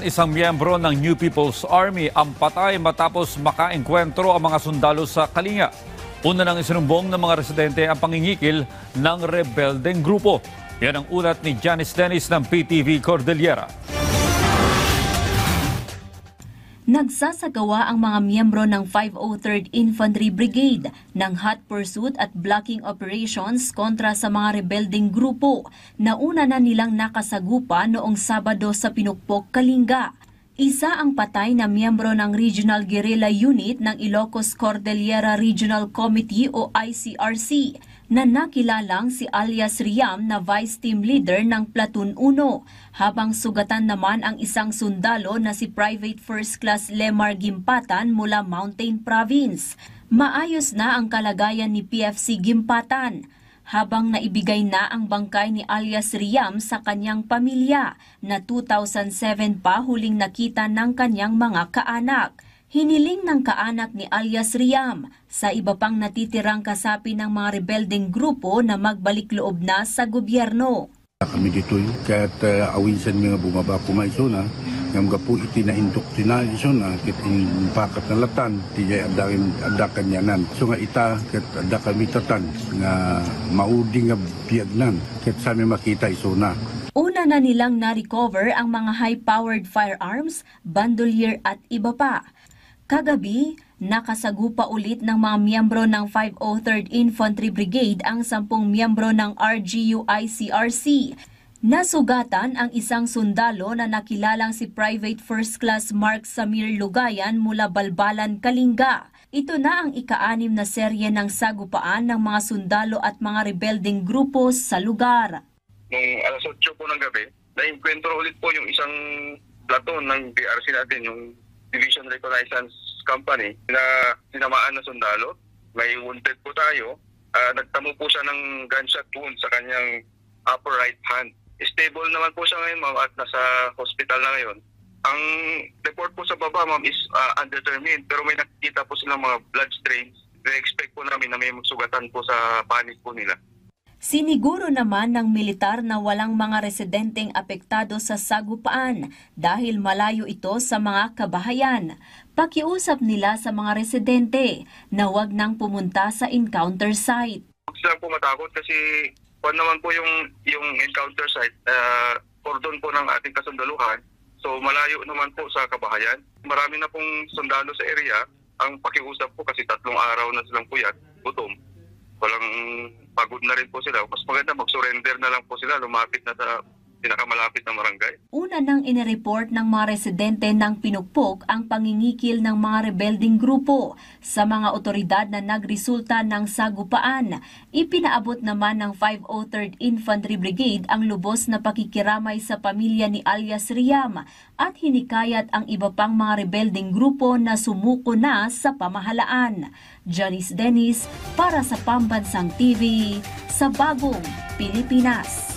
isang miyembro ng New People's Army ang patay matapos makaengkwentro ang mga sundalo sa Kalinga. Una nang isinumbong ng mga residente ang pangingikil ng rebeldeng grupo. Yan ang ulat ni Janice Dennis ng PTV Cordillera. Nagsasagawa ang mga miyembro ng 503rd Infantry Brigade ng hot pursuit at blocking operations kontra sa mga rebeldeng grupo na una na nilang nakasagupa noong Sabado sa Pinukpok, Kalinga. Isa ang patay na miyembro ng Regional Guerrilla Unit ng Ilocos Cordillera Regional Committee o ICRC na nakilalang si alias Riam na Vice Team Leader ng Platoon 1, habang sugatan naman ang isang sundalo na si Private First Class Lemar Gimpatan mula Mountain Province. Maayos na ang kalagayan ni PFC Gimpatan, habang naibigay na ang bangkay ni alias Riam sa kanyang pamilya na 2007 pa huling nakita ng kanyang mga kaanak. Hiniling ng kaanak ni alias Riam sa iba pang natitirang kasapi ng mga rebeldeng grupo na magbalik loob na sa gobyerno. Kami dito kahit awinsan mga bumaba po may isona, ngam gapo iti na indoktrina isona, kit impakat na latan, tijay adakan yanan. So nga ita, kit ada kami tatan, nga maudi nga biyagnan, kit sami makita isona. Una na nilang na-recover ang mga high-powered firearms, bandolier at iba pa. Kagabi, nakasagupa ulit ng mga miyembro ng 503rd Infantry Brigade ang 10 miyembro ng RGU-ICRC. Nasugatan ang isang sundalo na nakilalang si Private First Class Mark Samir Lugayan mula Balbalan, Kalinga. Ito na ang ika-6 na serye ng sagupaan ng mga sundalo at mga rebeldeng grupo sa lugar. Noong alas 8 po ng gabi, na-encuentro ulit po yung isang platon ng DRC natin, yung Division Reconnaissance Company, na sinamaan na sundalo. May wounded po tayo. Nagtamo po siya ng gunshot wound sa kanyang upper right hand. Stable naman po siya ngayon, ma'am, at nasa hospital na ngayon. Ang report po sa baba, ma'am, is undetermined, pero may nakikita po silang mga blood stains. Na-expect po namin na may sugatan po sa panig po nila. Siniguro naman ng militar na walang mga residenteng apektado sa sagupaan dahil malayo ito sa mga kabahayan. Pakiusap nila sa mga residente na huwag nang pumunta sa encounter site. Huwag silang po matakot kasi kung naman po yung encounter site, cordon po ng ating kasundaluhan. So malayo naman po sa kabahayan. Marami na pong sundalo sa area. Ang pakiusap po kasi 3 araw na silang puyat, gutom. Walang pagod na rin po sila. Mas maganda mag-surrender na lang po sila, lumapit na sa pinakamalapit na barangay. Una nang inireport ng mga residente ng Pinukpok ang pangingikil ng mga rebelding grupo sa mga otoridad na nagresulta ng sagupaan. Ipinaabot naman ng 503rd Infantry Brigade ang lubos na pakikiramay sa pamilya ni alias Riam at hinikayat ang iba pang mga rebelding grupo na sumuko na sa pamahalaan. Janice Dennis para sa Pambansang TV sa Bagong Pilipinas.